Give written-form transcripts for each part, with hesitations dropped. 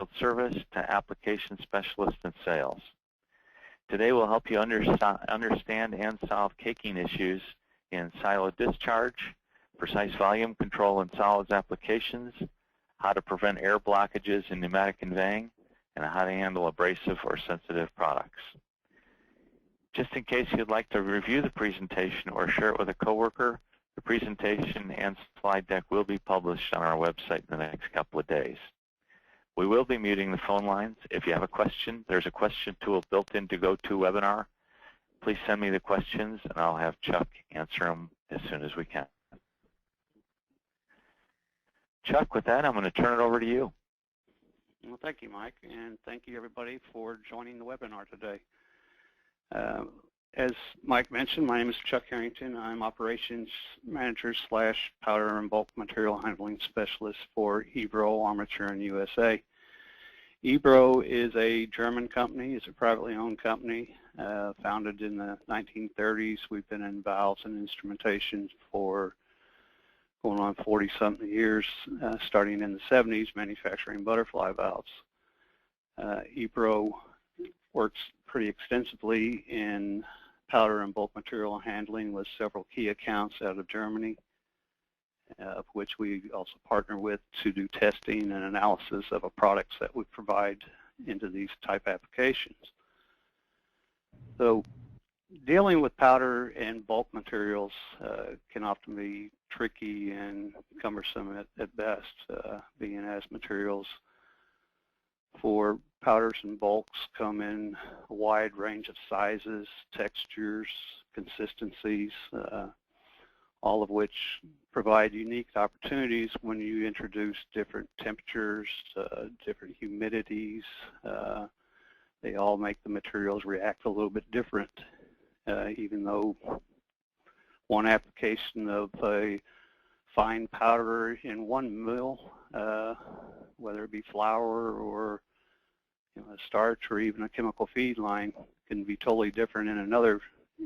field service to application specialist in sales. Today we'll help you understand and solve caking issues in silo discharge, precise volume control in solids applications, how to prevent air blockages in pneumatic conveying, and how to handle abrasive or sensitive products. Just in case you'd like to review the presentation or share it with a coworker, the presentation and slide deck will be published on our website in the next couple of days. We will be muting the phone lines. If you have a question, there's a question tool built into GoToWebinar. Please send me the questions, and I'll have Chuck answer them as soon as we can. Chuck, with that, I'm going to turn it over to you. Well, thank you, Mike, and thank you, everybody, for joining the webinar today. As Mike mentioned, my name is Chuck Herrington. I'm Operations Manager / Powder and Bulk Material Handling Specialist for Ebro Armaturen USA. Ebro is a German company. It's a privately owned company, founded in the 1930s. We've been in valves and instrumentation for going on 40-something years, starting in the 70s, manufacturing butterfly valves. Ebro works pretty extensively in powder and bulk material handling with several key accounts out of Germany, of which we also partner with to do testing and analysis of the products that we provide into these type applications. So dealing with powder and bulk materials can often be tricky and cumbersome at best, being as materials for powders and bulks come in a wide range of sizes, textures, consistencies, all of which provide unique opportunities when you introduce different temperatures, different humidities. They all make the materials react a little bit different, even though one application of a fine powder in one mill, whether it be flour or a starch or even a chemical feed line, can be totally different in another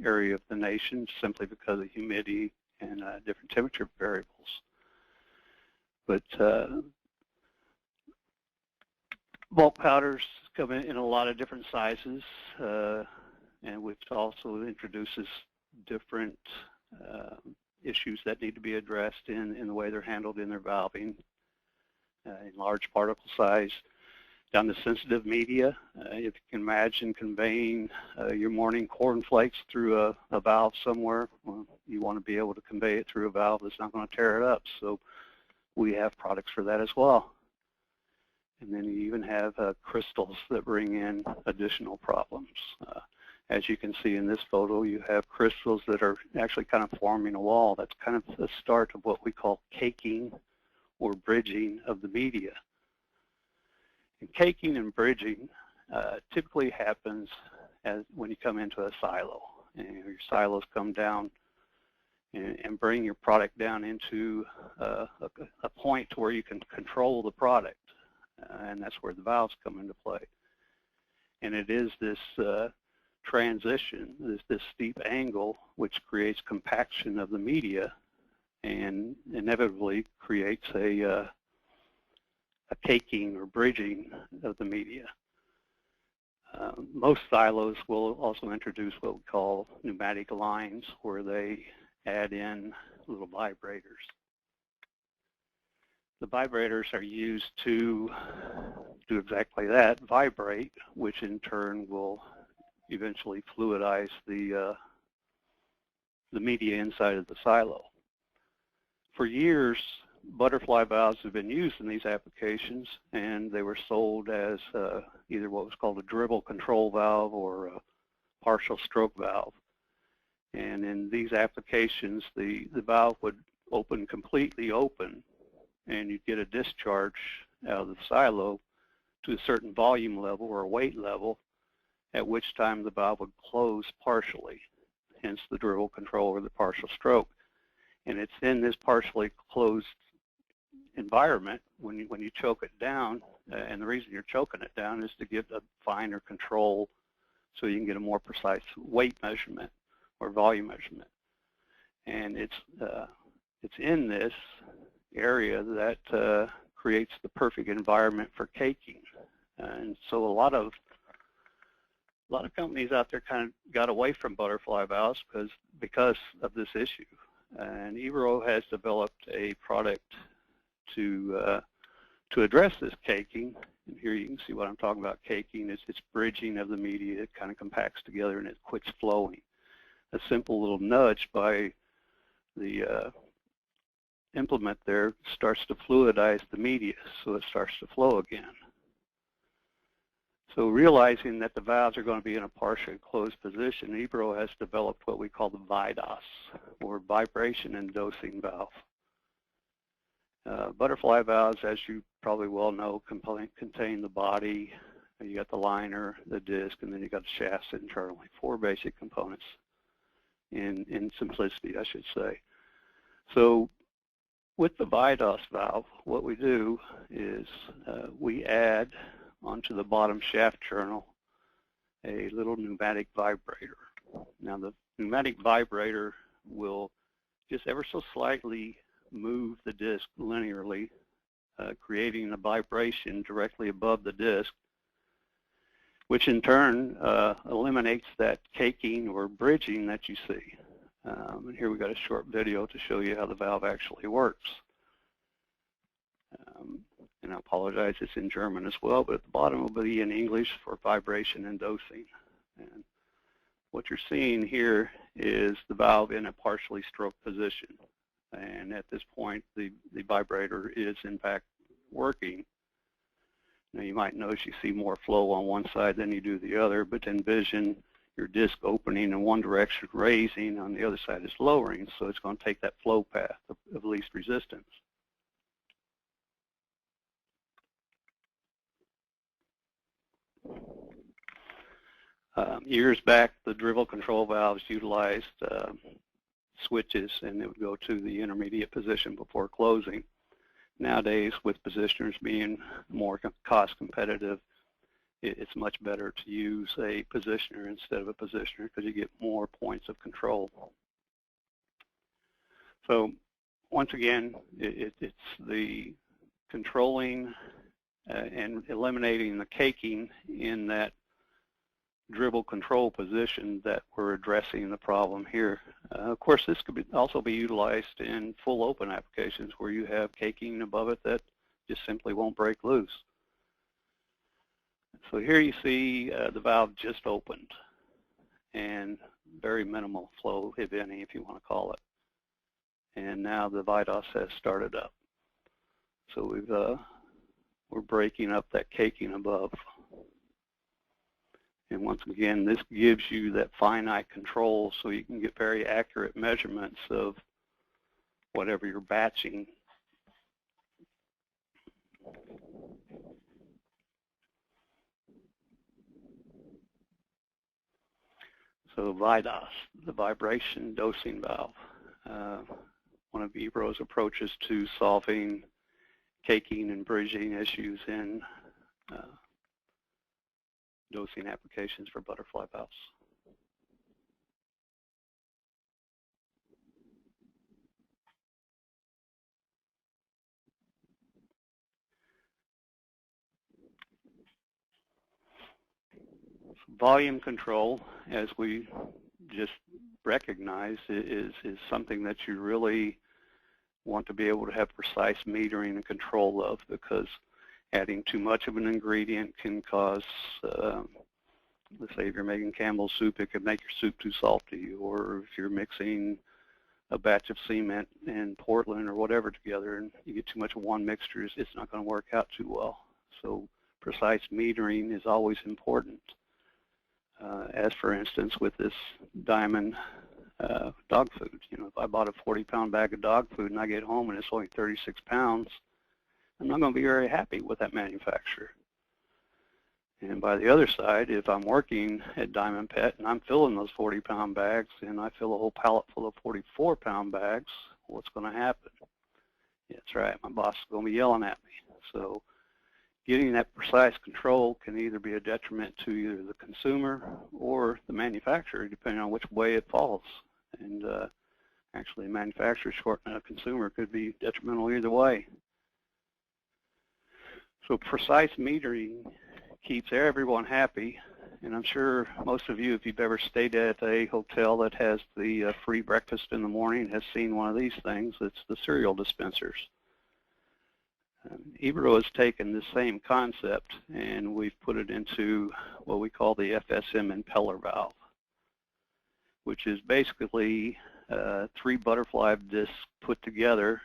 area of the nation simply because of humidity and different temperature variables. But bulk powders come in a lot of different sizes, and which also introduces different issues that need to be addressed in the way they're handled in their valving, in large particle size, down to sensitive media. If you can imagine conveying your morning cornflakes through a valve somewhere, well, you want to be able to convey it through a valve that's not going to tear it up. So we have products for that as well. And then you even have crystals that bring in additional problems. As you can see in this photo, you have crystals that are actually kind of forming a wall. That's kind of the start of what we call caking or bridging of the media. And caking and bridging typically happens when you come into a silo. And your silos come down and bring your product down into a point where you can control the product. And that's where the valves come into play. And it is this transition, this steep angle, which creates compaction of the media and inevitably creates a caking or bridging of the media. Most silos will also introduce what we call pneumatic lines, where they add in little vibrators. The vibrators are used to do exactly that, vibrate, which in turn will eventually fluidize the media inside of the silo. For years, butterfly valves have been used in these applications, and they were sold as either what was called a dribble control valve or a partial stroke valve. And in these applications, the valve would open completely open, and you'd get a discharge out of the silo to a certain volume level or weight level, at which time the valve would close partially, hence the dribble control or the partial stroke. And it's in this partially closed environment when you choke it down, and the reason you're choking it down is to get a finer control so you can get a more precise weight measurement or volume measurement. And it's in this area that creates the perfect environment for caking. And so a lot of companies out there kind of got away from butterfly valves because of this issue. And Ebro has developed a product to address this caking. And here you can see what I'm talking about. Caking is it's bridging of the media. It kind of compacts together and it quits flowing. A simple little nudge by the implement there starts to fluidize the media, so it starts to flow again. So realizing that the valves are going to be in a partially closed position, Ebro has developed what we call the Vidos, or vibration inducing valve. Butterfly valves, as you probably well know, contain the body. You got the liner, the disc, and then you got the shafts internally. 4 basic components in simplicity, I should say. So with the Vidos valve, what we do is we add onto the bottom shaft journal a little pneumatic vibrator. Now the pneumatic vibrator will just ever so slightly move the disc linearly, creating a vibration directly above the disc, which in turn eliminates that caking or bridging that you see. And here we got a short video to show you how the valve actually works. And I apologize, it's in German as well, but at the bottom will be in English for vibration inducing. And what you're seeing here is the valve in a partially stroked position. And at this point, the vibrator is in fact working. Now you might notice you see more flow on one side than you do the other, but envision your disc opening in one direction, raising, on the other side is lowering, so it's going to take that flow path of least resistance. Years back, the dribble control valves utilized switches, and it would go to the intermediate position before closing. Nowadays, with positioners being more cost competitive, it's much better to use a positioner instead of a positioner because you get more points of control. So once again, it's the controlling and eliminating the caking in that dribble control position that we're addressing the problem here. Of course, this could also be utilized in full open applications where you have caking above it that just simply won't break loose. So here you see the valve just opened and very minimal flow, if any, if you want to call it. And now the Vidos has started up. So we're breaking up that caking above. And once again, this gives you that finite control so you can get very accurate measurements of whatever you're batching. So Vidos, the vibration dosing valve, one of Ebro's approaches to solving caking and bridging issues in dosing applications for butterfly valves. Volume control, as we just recognized, is something that you really want to be able to have precise metering and control of, because adding too much of an ingredient can cause, let's say if you're making Campbell's soup, it could make your soup too salty, or if you're mixing a batch of cement and Portland or whatever together and you get too much of one mixture, it's not going to work out too well. So precise metering is always important. As for instance with this Diamond dog food, you know, if I bought a 40-pound bag of dog food and I get home and it's only 36 pounds, I'm not going to be very happy with that manufacturer. And by the other side, if I'm working at Diamond Pet and I'm filling those 40-pound bags and I fill a whole pallet full of 44-pound bags, what's going to happen? Yeah, that's right, my boss is going to be yelling at me. So getting that precise control can either be a detriment to either the consumer or the manufacturer, depending on which way it falls. And actually, a manufacturer shorting a consumer could be detrimental either way. So precise metering keeps everyone happy, and I'm sure most of you, if you've ever stayed at a hotel that has the free breakfast in the morning, has seen one of these things. It's the cereal dispensers. Ebro has taken the same concept and we've put it into what we call the FSM impeller valve, which is basically 3 butterfly discs put together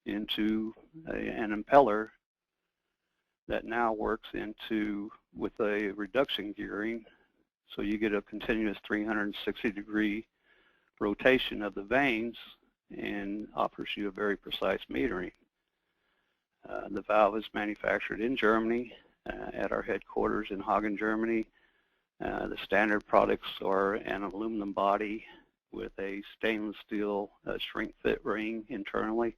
into an impeller that now works with a reduction gearing, so you get a continuous 360-degree rotation of the vanes and offers you a very precise metering. The valve is manufactured in Germany at our headquarters in Hagen, Germany. The standard products are an aluminum body with a stainless steel shrink fit ring internally.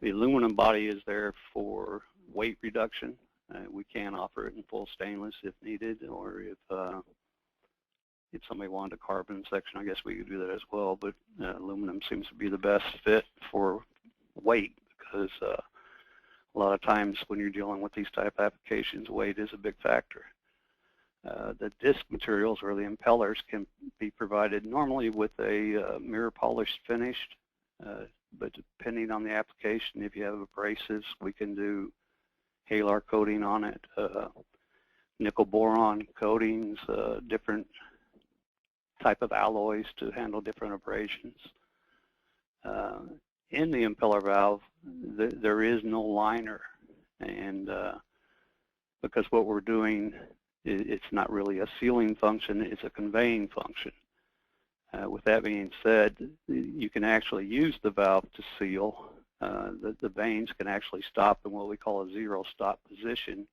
The aluminum body is there for weight reduction. We can offer it in full stainless if needed, or if somebody wanted a carbon section, I guess we could do that as well, but aluminum seems to be the best fit for weight, because a lot of times when you're dealing with these type of applications, weight is a big factor. The disc materials, or the impellers, can be provided normally with a mirror polished finish, but depending on the application, if you have abrasives, we can do Halar coating on it, nickel boron coatings, different type of alloys to handle different abrasions. In the impeller valve, there is no liner, and because what we're doing, it's not really a sealing function, it's a conveying function. With that being said, you can actually use the valve to seal. The vanes can actually stop in what we call a zero stop position,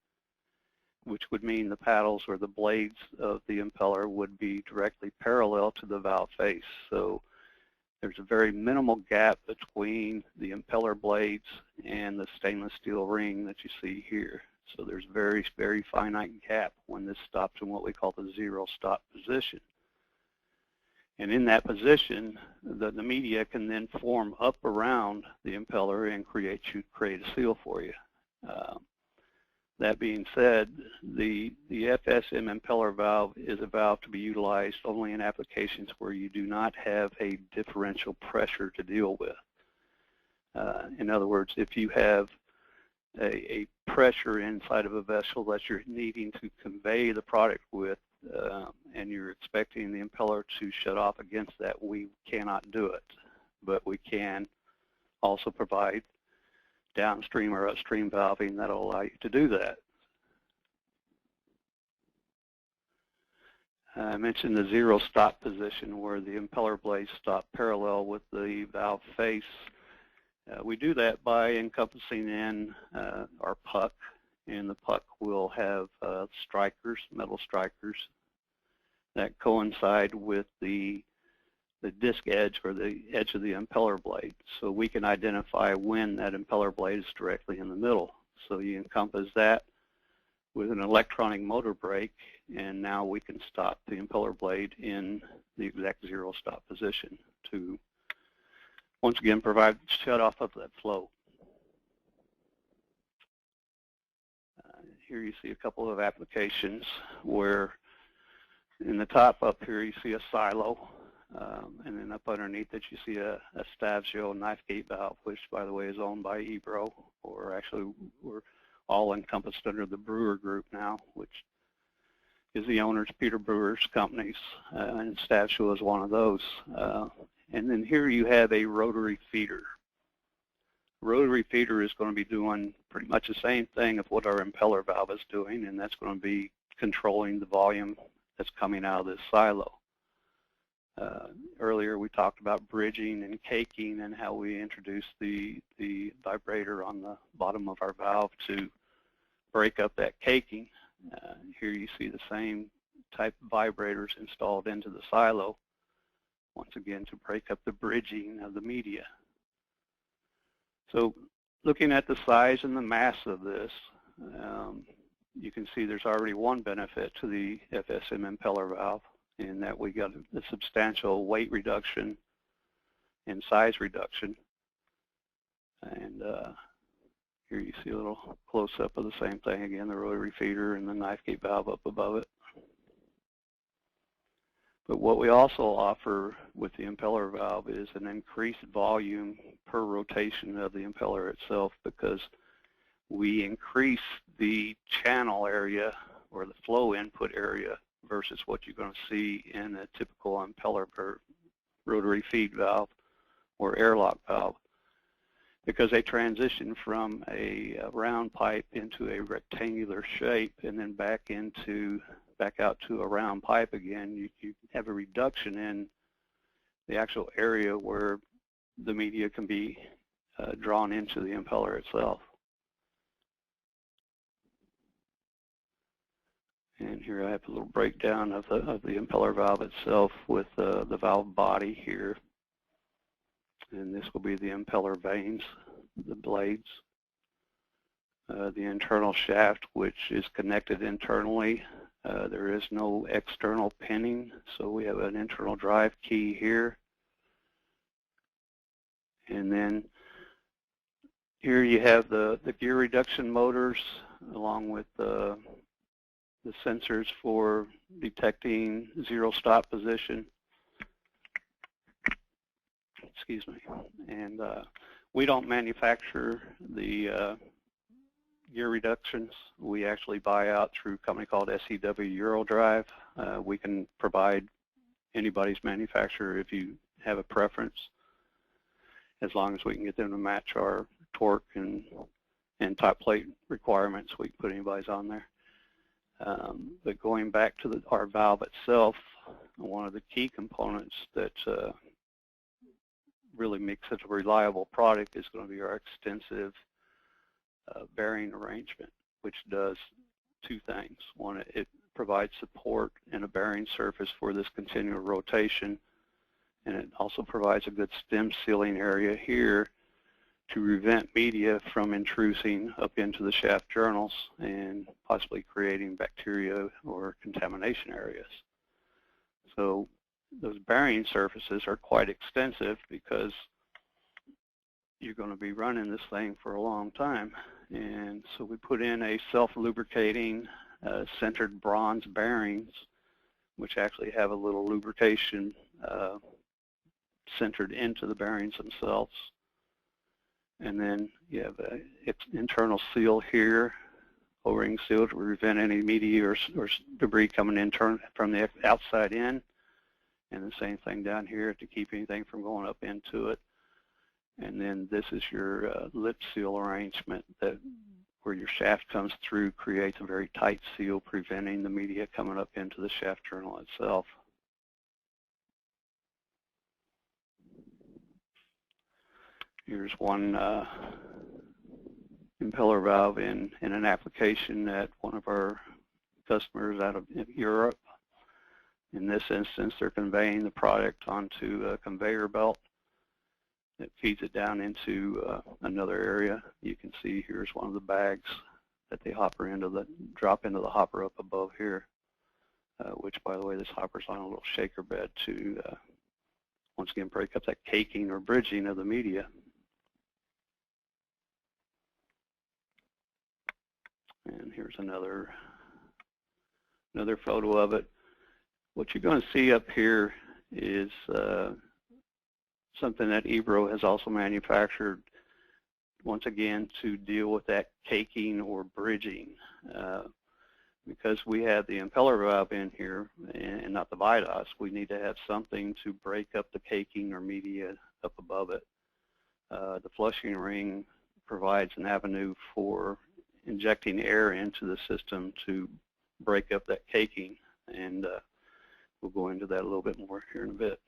which would mean the paddles or the blades of the impeller would be directly parallel to the valve face. So there's a very minimal gap between the impeller blades and the stainless steel ring that you see here. So there's very, very finite gap when this stops in what we call the zero stop position. And in that position, the media can then form up around the impeller and create a seal for you. That being said, the FSM impeller valve is a valve to be utilized only in applications where you do not have a differential pressure to deal with. In other words, if you have a pressure inside of a vessel that you're needing to convey the product with, and you're expecting the impeller to shut off against that, we cannot do it. But we can also provide downstream or upstream valving that will allow you to do that. I mentioned the zero stop position where the impeller blades stop parallel with the valve face. We do that by encompassing in our puck, and the puck will have strikers, metal strikers, that coincide with the disc edge or the edge of the impeller blade. So we can identify when that impeller blade is directly in the middle. So you encompass that with an electronic motor brake, and now we can stop the impeller blade in the exact zero stop position to once again provide shut off of that flow. Here you see a couple of applications where in the top up here you see a silo, and then up underneath it you see a Stavio knife gate valve, which by the way is owned by Ebro, or actually we're all encompassed under the Brewer Group now, which is the owner's Peter Brewer's companies, and Stavio is one of those. And then here you have a rotary feeder. Rotary feeder is going to be doing pretty much the same thing of what our impeller valve is doing, and that's going to be controlling the volume that's coming out of this silo. Earlier we talked about bridging and caking and how we introduced the vibrator on the bottom of our valve to break up that caking. Here you see the same type of vibrators installed into the silo, once again to break up the bridging of the media. So looking at the size and the mass of this, you can see there's already one benefit to the FSM impeller valve, in that we got a substantial weight reduction and size reduction. And Here you see a little close-up of the same thing again, the rotary feeder and the knife gate valve up above it. But what we also offer with the impeller valve is an increased volume per rotation of the impeller itself, because we increase the channel area or the flow input area versus what you're going to see in a typical impeller per rotary feed valve or airlock valve, because they transition from a round pipe into a rectangular shape and then back out to a round pipe again. You have a reduction in the actual area where the media can be drawn into the impeller itself. And here I have a little breakdown of the impeller valve itself with the valve body here. And this will be the impeller vanes, the blades. The internal shaft, which is connected internally. There is no external pinning, so we have an internal drive key here. And then here you have the gear reduction motors along with the sensors for detecting zero stop position. Excuse me. And we don't manufacture the gear reductions. We actually buy out through a company called SEW Eurodrive. We can provide anybody's manufacturer if you have a preference, as long as we can get them to match our torque and top plate requirements. We can put anybody's on there. But going back to our valve itself, one of the key components that really makes it a reliable product is going to be our extensive bearing arrangement, which does two things. One, it provides support in a bearing surface for this continual rotation, and it also provides a good stem sealing area here to prevent media from intruding up into the shaft journals and possibly creating bacteria or contamination areas. So those bearing surfaces are quite extensive because you're going to be running this thing for a long time. And so we put in a self-lubricating centered bronze bearings, which actually have a little lubrication centered into the bearings themselves. And then you have an internal seal here, O-ring seal, to prevent any media or debris coming in from the outside in. And the same thing down here to keep anything from going up into it. And then this is your lip seal arrangement that where your shaft comes through, creates a very tight seal, preventing the media coming up into the shaft journal itself. Here's one impeller valve in an application at one of our customers out of Europe. In this instance, they're conveying the product onto a conveyor belt that feeds it down into another area. You can see here's one of the bags that they drop into the hopper up above here, which, by the way, this hopper's on a little shaker bed to once again break up that caking or bridging of the media. And here's another photo of it. What you're going to see up here is something that Ebro has also manufactured, once again, to deal with that caking or bridging. Because we have the impeller valve in here and not the Vidos, we need to have something to break up the caking or media up above it. The flushing ring provides an avenue for injecting air into the system to break up that caking, and we'll go into that a little bit more here in a bit.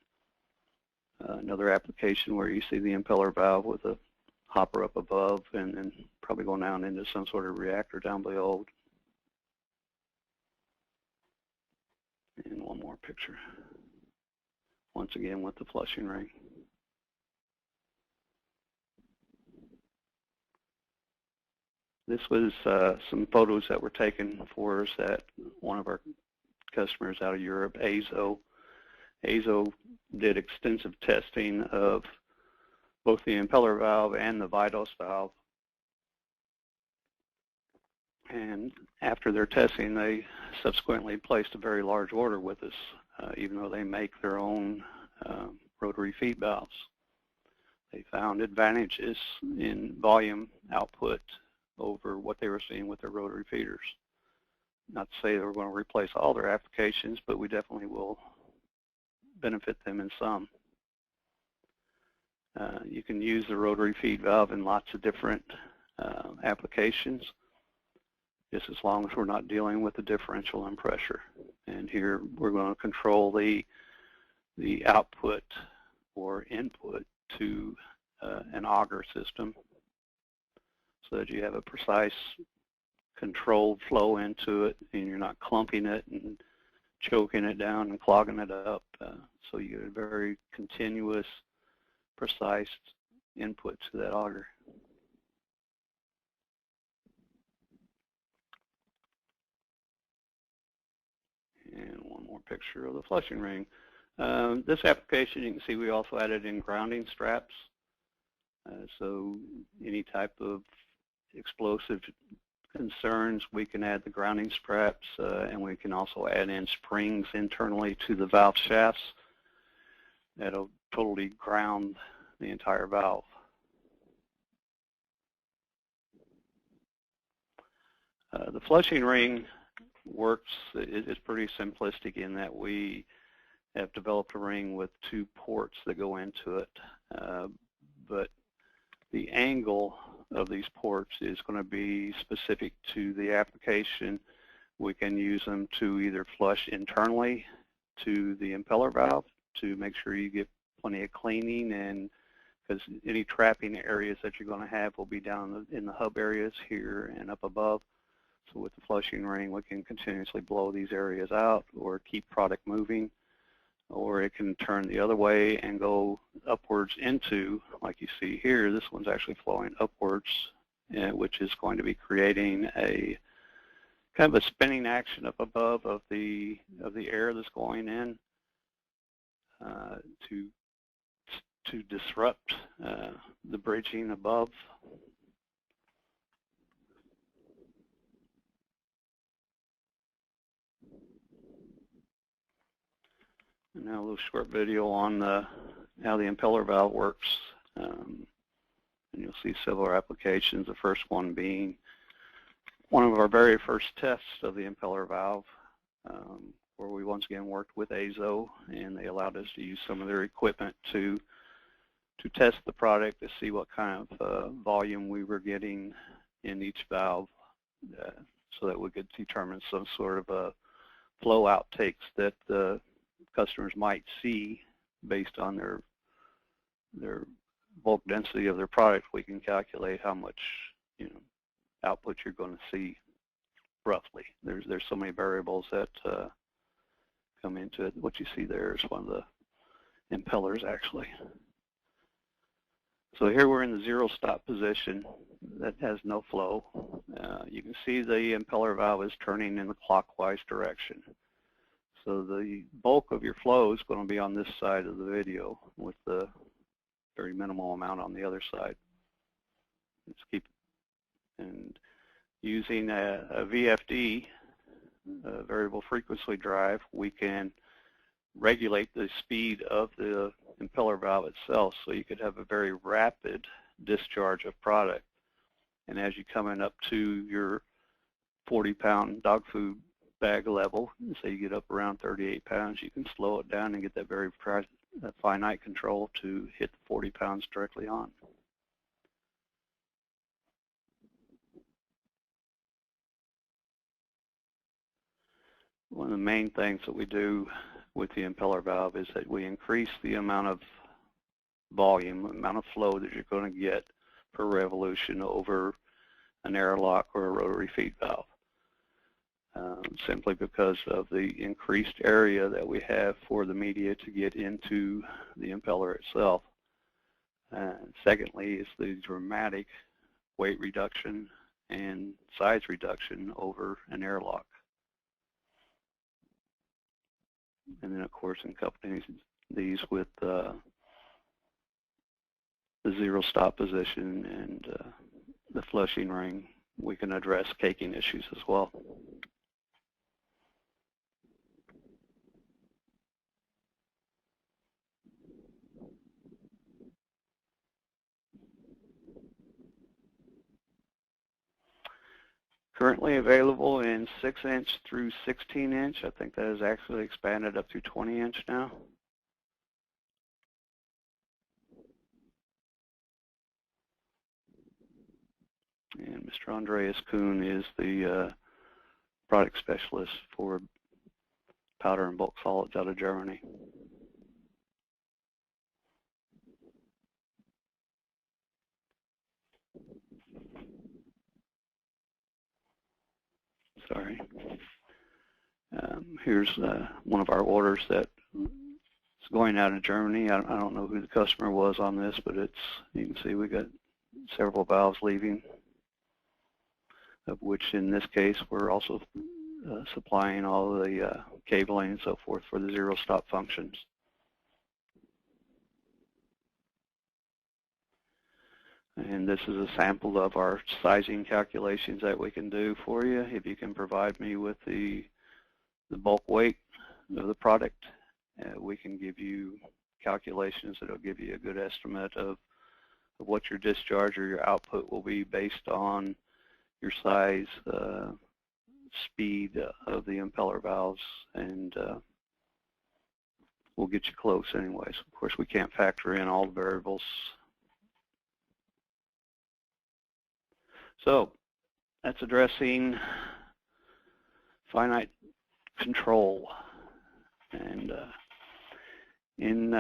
Another application where you see the impeller valve with a hopper up above and then probably going down into some sort of reactor down below. And one more picture, once again with the flushing ring. This was some photos that were taken for us at one of our customers out of Europe, Azo. Azo did extensive testing of both the impeller valve and the Vidos valve And after their testing, they subsequently placed a very large order with us, even though they make their own rotary feed valves. They found advantages in volume output over what they were seeing with their rotary feeders. Not to say that we're going to replace all their applications, but we definitely will benefit them in some. You can use the rotary feed valve in lots of different applications, just as long as we're not dealing with the differential in pressure. And here we're going to control the output or input to an auger system so that you have a precise controlled flow into it and you're not clumping it and choking it down and clogging it up. So you get a very continuous, precise input to that auger. And one more picture of the flushing ring. This application, you can see we also added in grounding straps. So any type of explosive concerns, we can add the grounding straps, and we can also add in springs internally to the valve shafts that'll totally ground the entire valve. The flushing ring works, it's pretty simplistic in that we have developed a ring with 2 ports that go into it, but the angle of these ports is going to be specific to the application. We can use them to either flush internally to the impeller valve to make sure you get plenty of cleaning, and because any trapping areas that you're going to have will be down in the hub areas here and up above. So with the flushing ring, we can continuously blow these areas out or keep product moving, or it can turn the other way and go upwards into, like you see here, this one's actually flowing upwards, which is going to be creating a kind of a spinning action up above of the air that's going in to disrupt the bridging above. And now a little short video on how the impeller valve works. And you'll see several applications, the first one being one of our very first tests of the impeller valve, where we once again worked with AZO, and they allowed us to use some of their equipment to test the product to see what kind of volume we were getting in each valve, so that we could determine some sort of a flow outtakes that the customers might see based on their bulk density of their product. We can calculate how much output you're going to see roughly. There's so many variables that come into it. What you see there is one of the impellers actually. So here we're in the zero stop position that has no flow. You can see the impeller valve is turning in the clockwise direction. So the bulk of your flow is going to be on this side of the video with the very minimal amount on the other side. Let's keep, and using a VFD, a variable frequency drive, we can regulate the speed of the impeller valve itself, so you could have a very rapid discharge of product. And as you come in up to your 40-pound dog food bag level, say you get up around 38 pounds, you can slow it down and get that very finite control to hit the 40 pounds directly on. One of the main things that we do with the impeller valve is that we increase the amount of volume, amount of flow that you're going to get per revolution over an airlock or a rotary feed valve. Simply because of the increased area that we have for the media to get into the impeller itself. Secondly is the dramatic weight reduction and size reduction over an airlock. And then of course accompanying these with the zero stop position and the flushing ring we can address caking issues as well. Currently available in 6-inch through 16-inch. I think that has actually expanded up to 20-inch now. And Mr. Andreas Kuhn is the product specialist for powder and bulk solids out of Germany. Sorry. Here's one of our orders that is going out of Germany. I don't know who the customer was on this, but it's, you can see we got several valves leaving, of which in this case we're also supplying all the cabling and so forth for the zero stop functions. And this is a sample of our sizing calculations that we can do for you. If you can provide me with the bulk weight of the product, we can give you calculations that will give you a good estimate of what your discharge or your output will be based on your size, speed of the impeller valves, and we'll get you close anyways. Of course, we can't factor in all the variables. So that's addressing finite control. And in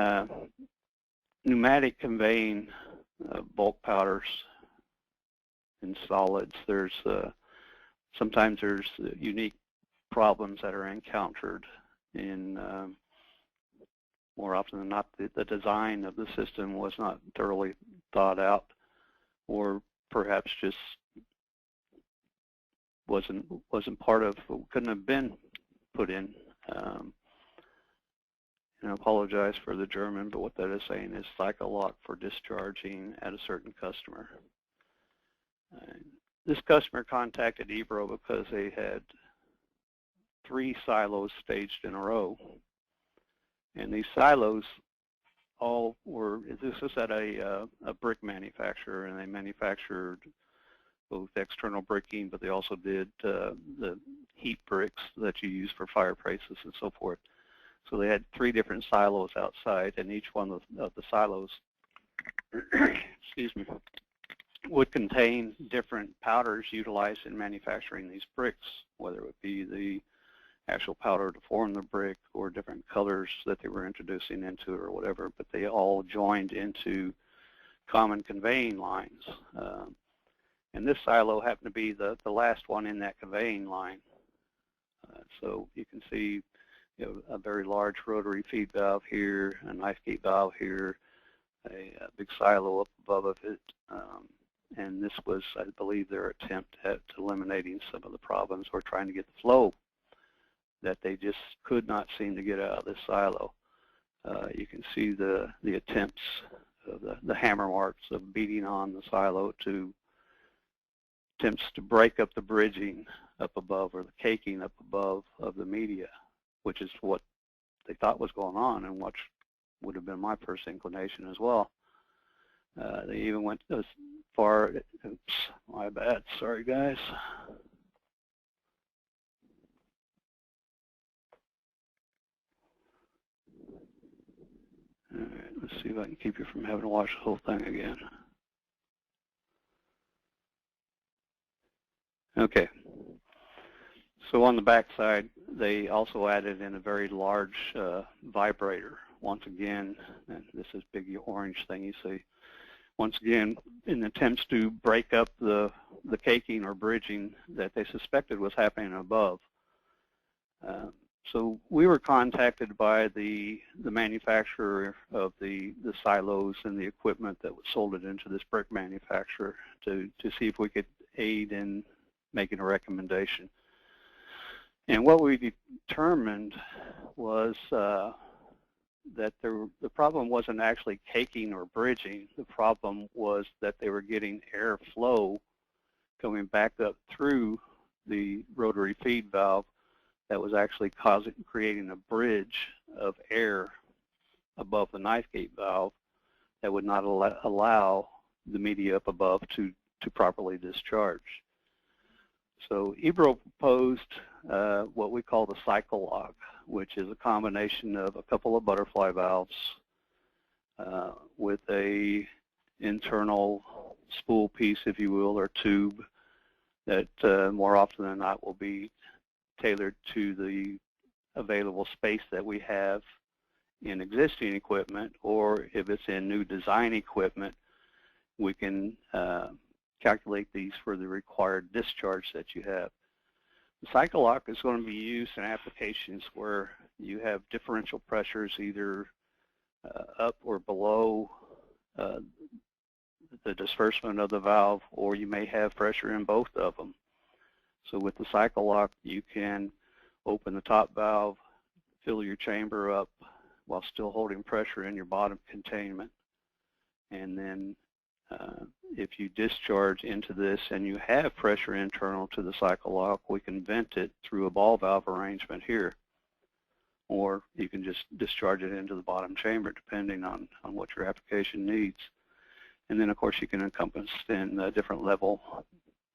pneumatic conveying bulk powders and solids, there's sometimes there's unique problems that are encountered in more often than not the design of the system was not thoroughly thought out, or perhaps just wasn't part of, couldn't have been put in. And I apologize for the German, but what that is saying is Cyclolock for discharging at a certain customer. This customer contacted Ebro because they had 3 silos staged in a row, and these silos all were, this was at a brick manufacturer, and they manufactured both external bricking, but they also did the heat bricks that you use for fireplaces and so forth. So they had 3 different silos outside, and each one of the silos excuse me, would contain different powders utilized in manufacturing these bricks, whether it would be the actual powder to form the brick or different colors that they were introducing into it or whatever, but they all joined into common conveying lines. And this silo happened to be the last one in that conveying line. So you can see, you know, a very large rotary feed valve here, a knife gate valve here, a big silo up above it. And this was, I believe, their attempt at eliminating some of the problems or trying to get the flow that they just could not seem to get out of this silo. You can see the attempts of the hammer marks of beating on the silo to attempts to break up the bridging up above, or the caking up above of the media, which is what they thought was going on and what would have been my first inclination as well. They even went as far, oops, my bad, sorry guys. All right, let's see if I can keep you from having to watch the whole thing again. Okay, so on the back side, they also added in a very large vibrator. Once again, and this is big orange thing you see. Once again, in attempts to break up the caking or bridging that they suspected was happening above. So we were contacted by the manufacturer of the silos and the equipment that was sold it into this brick manufacturer to see if we could aid in making a recommendation. And what we determined was that the problem wasn't actually caking or bridging. The problem was that they were getting air flow coming back up through the rotary feed valve that was actually creating a bridge of air above the knife gate valve that would not allow the media up above to properly discharge. So Ebro proposed what we call the Cyclolock, which is a combination of a couple of butterfly valves with a internal spool piece, if you will, or tube that more often than not will be tailored to the available space that we have in existing equipment, or if it's in new design equipment, we can calculate these for the required discharge that you have. The Cyclolock is going to be used in applications where you have differential pressures either up or below the disbursement of the valve, or you may have pressure in both of them. So with the Cyclolock, you can open the top valve, fill your chamber up while still holding pressure in your bottom containment. And then if you discharge into this and you have pressure internal to the Cyclolock, we can vent it through a ball valve arrangement here. Or you can just discharge it into the bottom chamber depending on what your application needs. And then, of course, you can encompass in different level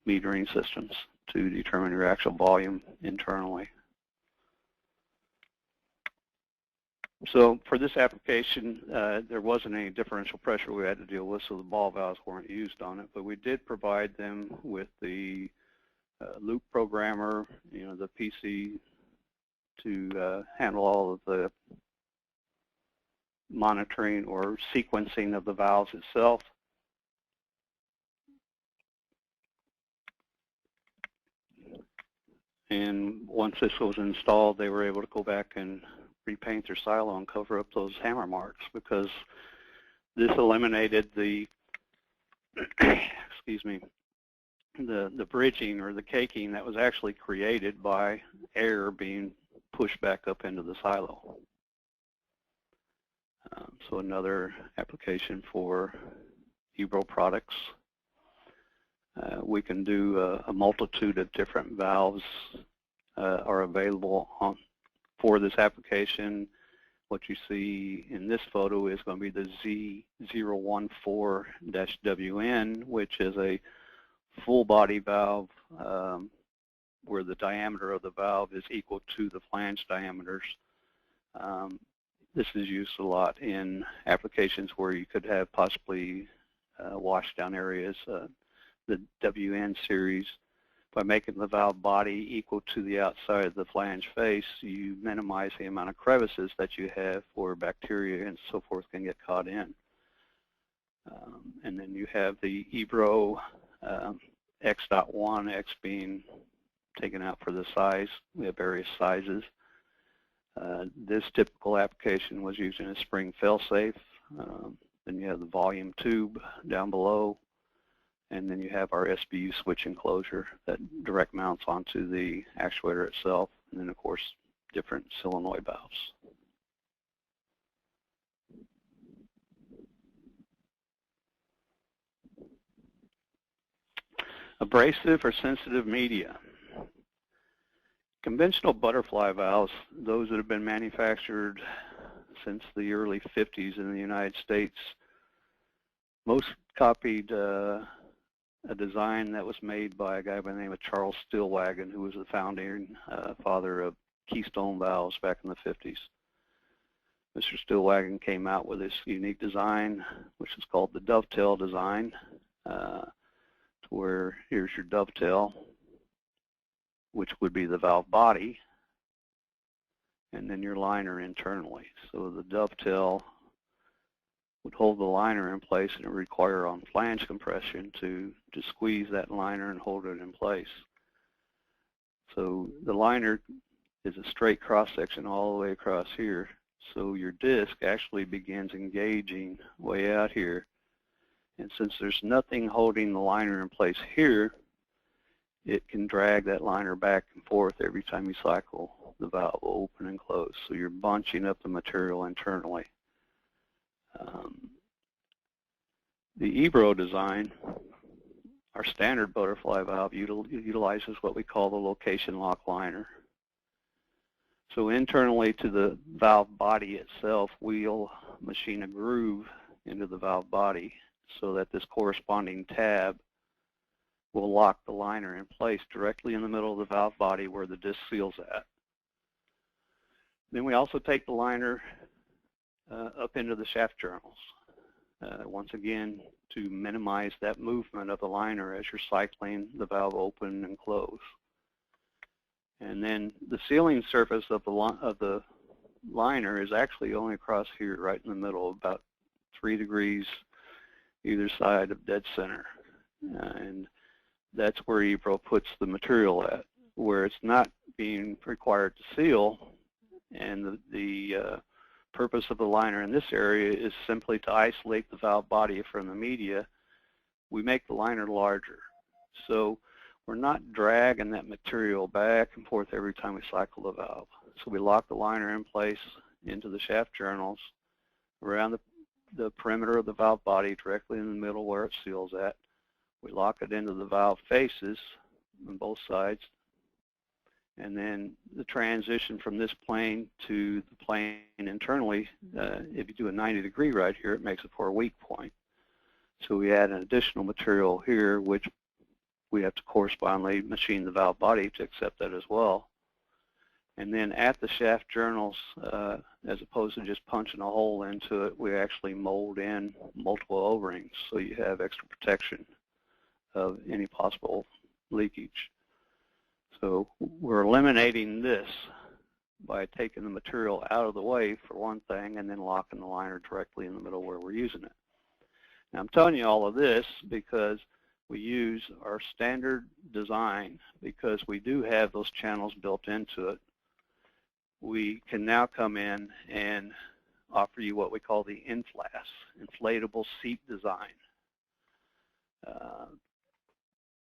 metering systems to determine your actual volume internally. So for this application, there wasn't any differential pressure we had to deal with, so the ball valves weren't used on it. But we did provide them with the loop programmer, the PC to handle all of the monitoring or sequencing of the valves itself. And once this was installed, they were able to go back and repaint their silo and cover up those hammer marks, because this eliminated the excuse me, the bridging or the caking that was actually created by air being pushed back up into the silo. So another application for Ebro products. We can do a multitude of different valves are available for this application. What you see in this photo is going to be the Z014-WN, which is a full body valve where the diameter of the valve is equal to the flange diameters. This is used a lot in applications where you could have possibly washdown areas. The WN series, by making the valve body equal to the outside of the flange face, you minimize the amount of crevices that you have where bacteria and so forth can get caught in. And then you have the Ebro X.1, X being taken out for the size. We have various sizes. This typical application was using a spring failsafe. Then you have the volume tube down below. And then you have our SBU switch enclosure that direct mounts onto the actuator itself. And then, of course, different solenoid valves. Abrasive or sensitive media. Conventional butterfly valves, those that have been manufactured since the early 50s in the United States, most copied a design that was made by a guy by the name of Charles Stillwagon, who was the founding father of Keystone valves back in the 50s. Mr. Stillwagon came out with this unique design, which is called the dovetail design, to where here's your dovetail, which would be the valve body, and then your liner internally. So the dovetail would hold the liner in place, and it would require on flange compression to squeeze that liner and hold it in place. So the liner is a straight cross-section all the way across here. So your disc actually begins engaging way out here. And since there's nothing holding the liner in place here, it can drag that liner back and forth every time you cycle the valve open and close. So you're bunching up the material internally. The Ebro design, Our standard butterfly valve utilizes what we call the location lock liner. So internally to the valve body itself, we'll machine a groove into the valve body so that this corresponding tab will lock the liner in place directly in the middle of the valve body where the disc seal's at. Then we also take the liner up into the shaft journals, once again to minimize that movement of the liner as you're cycling the valve open and close. And then the sealing surface of the liner is actually only across here, right in the middle, about 3 degrees either side of dead center. And that's where Ebro puts the material at, where it's not being required to seal. And the purpose of the liner in this area is simply to isolate the valve body from the media. We make the liner larger. So we're not dragging that material back and forth every time we cycle the valve. So we lock the liner in place into the shaft journals around the perimeter of the valve body directly in the middle where it seals at. We lock it into the valve faces on both sides. And then the transition from this plane to the plane internally, if you do a 90-degree right here, it makes it for a weak point. So we add an additional material here, which we have to correspondingly machine the valve body to accept that as well. And then at the shaft journals, as opposed to just punching a hole into it, we actually mold in multiple O-rings so you have extra protection of any possible leakage. So we're eliminating this by taking the material out of the way for one thing and then locking the liner directly in the middle where we're using it. Now I'm telling you all of this because we use our standard design because we do have those channels built into it. We can now come in and offer you what we call the INFLAS, inflatable seat design.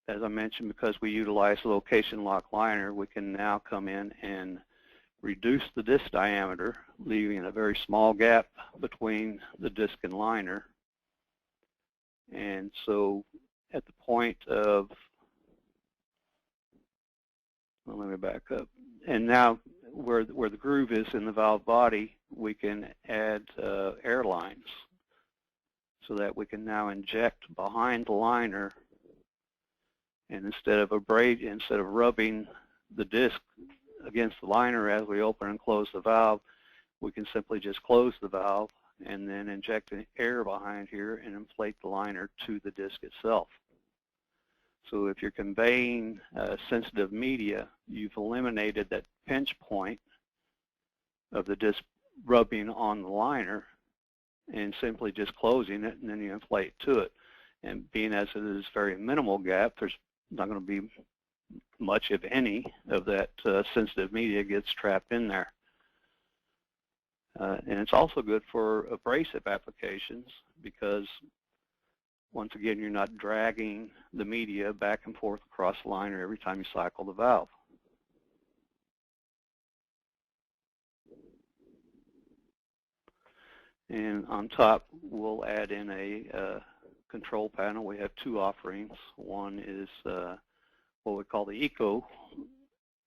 As I mentioned, because we utilize the location lock liner, we can now come in and reduce the disc diameter, leaving a very small gap between the disc and liner. And so at the point of, well, let me back up. And now where the groove is in the valve body, we can add air lines so that we can now inject behind the liner. And instead of rubbing the disc against the liner as we open and close the valve, we can simply just close the valve and then inject air behind here and inflate the liner to the disc itself. So if you're conveying sensitive media, you've eliminated that pinch point of the disc rubbing on the liner and simply just closing it, and then you inflate to it. And being as it is very minimal gap, there's not going to be much, if any, of that sensitive media gets trapped in there. And it's also good for abrasive applications because, once again, you're not dragging the media back and forth across the liner every time you cycle the valve. And on top, we'll add in a control panel. We have two offerings. One is what we call the Eco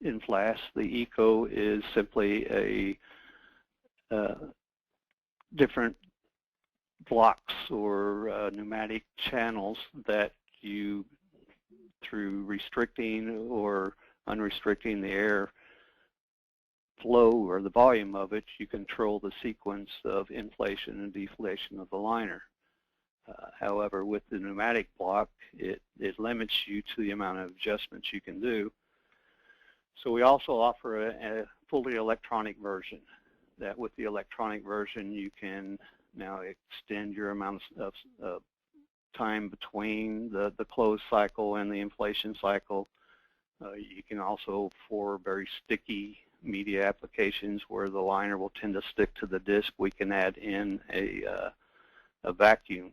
INFLAS. The Eco is simply a different blocks or pneumatic channels that you, through restricting or unrestricting the air flow or the volume of it, you control the sequence of inflation and deflation of the liner. However, with the pneumatic block, it limits you to the amount of adjustments you can do. So we also offer a fully electronic version. That with the electronic version, you can now extend your amount of time between the close cycle and the inflation cycle. You can also, for very sticky media applications where the liner will tend to stick to the disc, we can add in a vacuum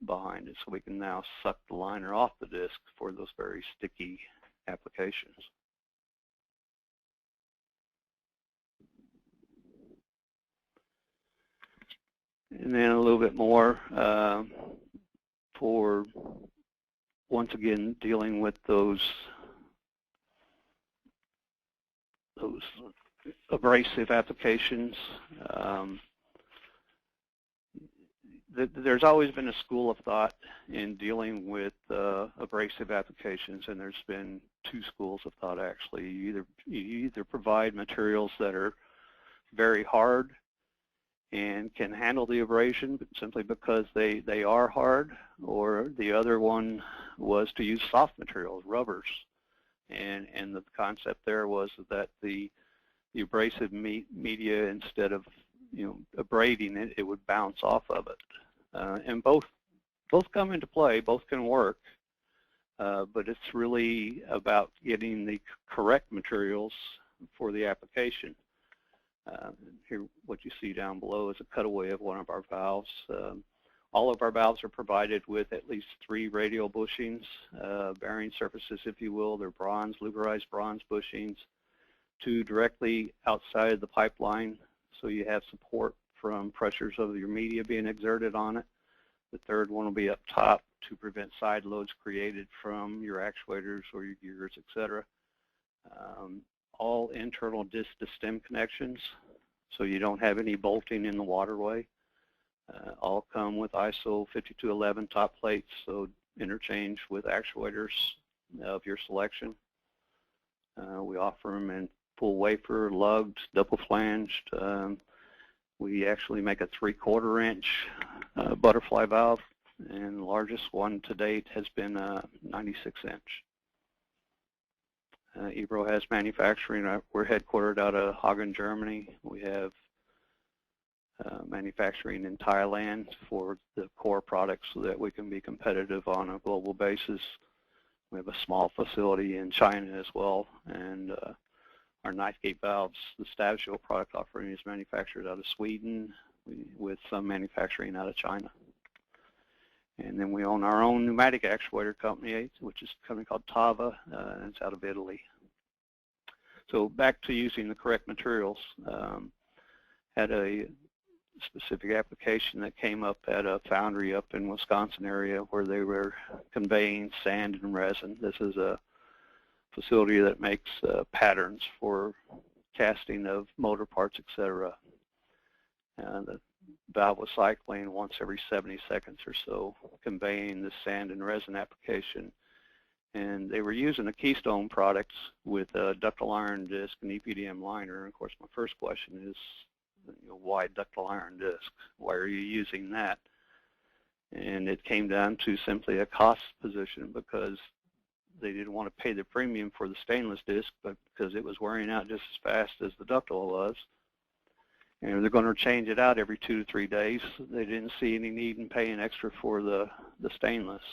behind it, so we can now suck the liner off the disc for those very sticky applications. And then a little bit more for once again, dealing with those abrasive applications. There's always been a school of thought in dealing with abrasive applications, and there's been two schools of thought actually. You either provide materials that are very hard and can handle the abrasion simply because they are hard, or the other one was to use soft materials, rubbers. And the concept there was that the abrasive media, instead of abrading it, it would bounce off of it. And both come into play, both can work, but it's really about getting the correct materials for the application. Here, what you see down below is a cutaway of one of our valves. All of our valves are provided with at least 3 radial bushings, bearing surfaces, if you will. They're bronze, luberized bronze bushings, 2 directly outside of the pipeline, so you have support from pressures of your media being exerted on it. The third one will be up top to prevent side loads created from your actuators or your gears, etc. All internal disc to stem connections, so you don't have any bolting in the waterway. All come with ISO 5211 top plates, so interchange with actuators of your selection. We offer them in full wafer, lugged, double flanged. We actually make a 3/4 inch butterfly valve, and the largest one to date has been a 96 inch. Ebro has manufacturing. We're headquartered out of Hagen, Germany. We have manufacturing in Thailand for the core products so that we can be competitive on a global basis. We have a small facility in China as well, and our knife gate valves, the Stavsjö product offering, is manufactured out of Sweden with some manufacturing out of China. And then we own our own pneumatic actuator company, which is a company called Tava, and it's out of Italy. So back to using the correct materials. Had a specific application that came up at a foundry up in Wisconsin area where they were conveying sand and resin. This is a facility that makes patterns for casting of motor parts, etc. The valve was cycling once every 70 seconds or so, conveying the sand and resin application. And they were using a Keystone products with a ductile iron disc and EPDM liner. And of course, my first question is, why ductile iron disc? Why are you using that? And it came down to simply a cost position, because they didn't want to pay the premium for the stainless disc, but because it was wearing out just as fast as the ductile was. And they're going to change it out every 2 to 3 days. They didn't see any need in paying extra for the stainless.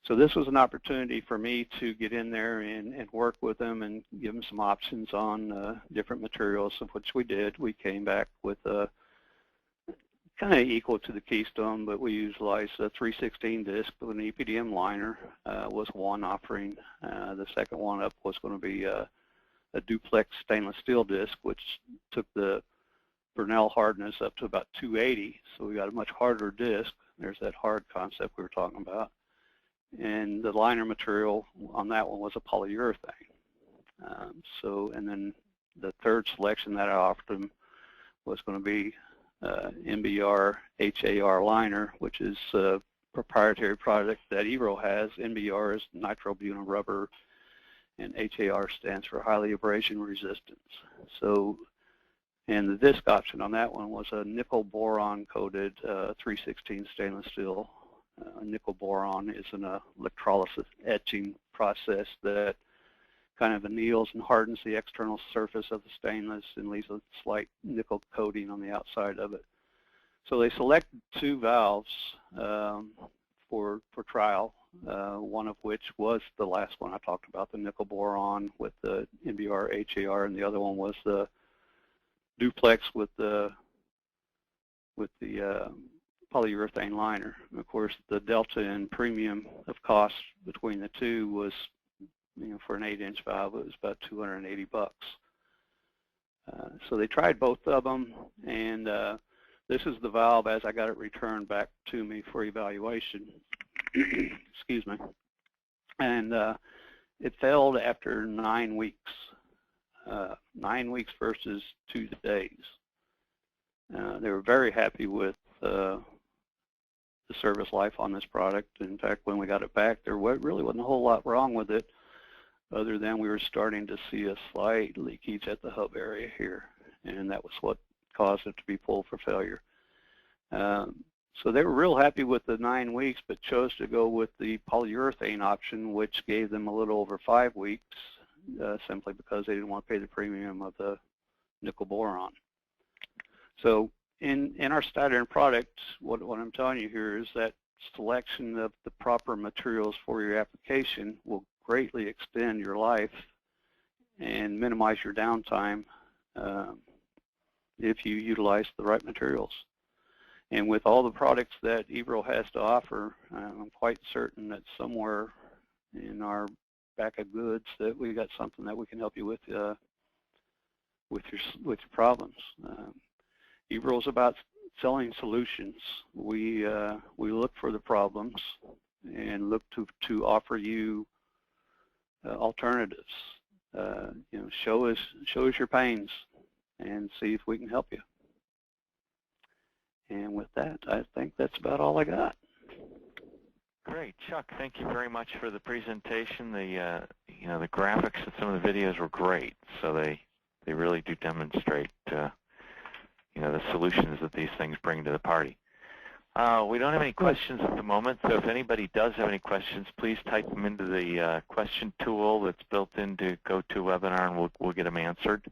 So this was an opportunity for me to get in there and work with them and give them some options on different materials, of which we did. We came back with kind of equal to the Keystone, but we utilized a 316 disc with an EPDM liner was one offering. The second one up was going to be a duplex stainless steel disc, which took the Bernal hardness up to about 280, so we got a much harder disc. There's that hard concept we were talking about. And the liner material on that one was a polyurethane. And then the third selection that I offered them was going to be NBR HAR liner, which is a proprietary product that Ebro has. NBR is nitrobutyl rubber, and HAR stands for highly abrasion resistance. So, and the disc option on that one was a nickel boron coated 316 stainless steel. Nickel boron is an electrolysis etching process that kind of anneals and hardens the external surface of the stainless and leaves a slight nickel coating on the outside of it. So they selected 2 valves for trial, one of which was the last one I talked about, the nickel boron with the NBR HAR, and the other one was the duplex with the polyurethane liner. And of course, the delta in premium of cost between the two was, for an 8-inch valve, it was about $280. So they tried both of them, and this is the valve as I got it returned back to me for evaluation. excuse me, and it failed after 9 weeks. 9 weeks versus 2 days. They were very happy with the service life on this product. In fact, when we got it back, there really wasn't a whole lot wrong with it, other than we were starting to see a slight leakage at the hub area here, and that was what caused it to be pulled for failure. So they were real happy with the 9 weeks, but chose to go with the polyurethane option, which gave them a little over 5 weeks, simply because they didn't want to pay the premium of the nickel boron. So in our Styrene product, what I'm telling you here is that selection of the proper materials for your application will greatly extend your life and minimize your downtime if you utilize the right materials. And with all the products that Ebro has to offer, I'm quite certain that somewhere in our back of goods that we got something that we can help you with your problems. Ebro is about selling solutions. We look for the problems and look to offer you alternatives. Show us your pains and see if we can help you. And with that, I think that's about all I got. Great, Chuck. Thank you very much for the presentation. The the graphics and some of the videos were great. So they really do demonstrate the solutions that these things bring to the party. We don't have any questions at the moment, so if anybody does have any questions, please type them into the question tool that's built into GoToWebinar, and we'll get them answered.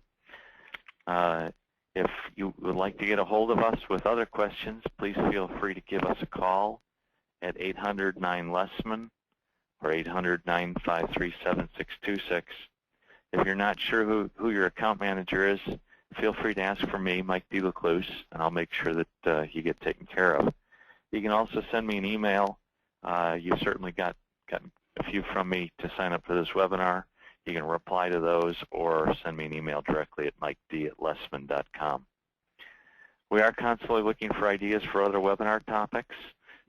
If you would like to get a hold of us with other questions, please feel free to give us a call at 800-9-LESMAN or 800-953-7626. If you're not sure who your account manager is, feel free to ask for me, Mike DeLaCluse, and I'll make sure that you get taken care of. You can also send me an email. You've certainly gotten a few from me to sign up for this webinar. You can reply to those or send me an email directly at miked@lesman.com. We are constantly looking for ideas for other webinar topics.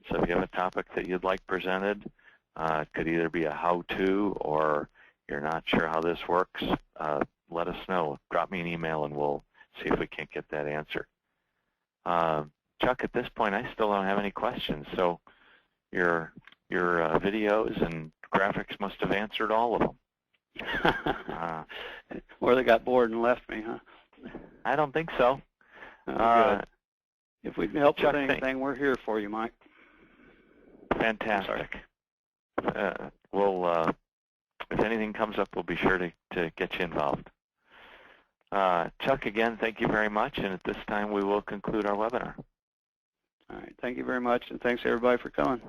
So if you have a topic that you'd like presented, it could either be a how-to or you're not sure how this works, let us know. Drop me an email and we'll see if we can't get that answered. Chuck, at this point, I still don't have any questions. So your videos and graphics must have answered all of them. Or they got bored and left me, huh? I don't think so. Good. If we can help Chuck, with anything, we're here for you, Mike. Fantastic. If anything comes up, we'll be sure to get you involved. Chuck, again, thank you very much, and at this time we will conclude our webinar. All right, thank you very much, and thanks everybody for coming.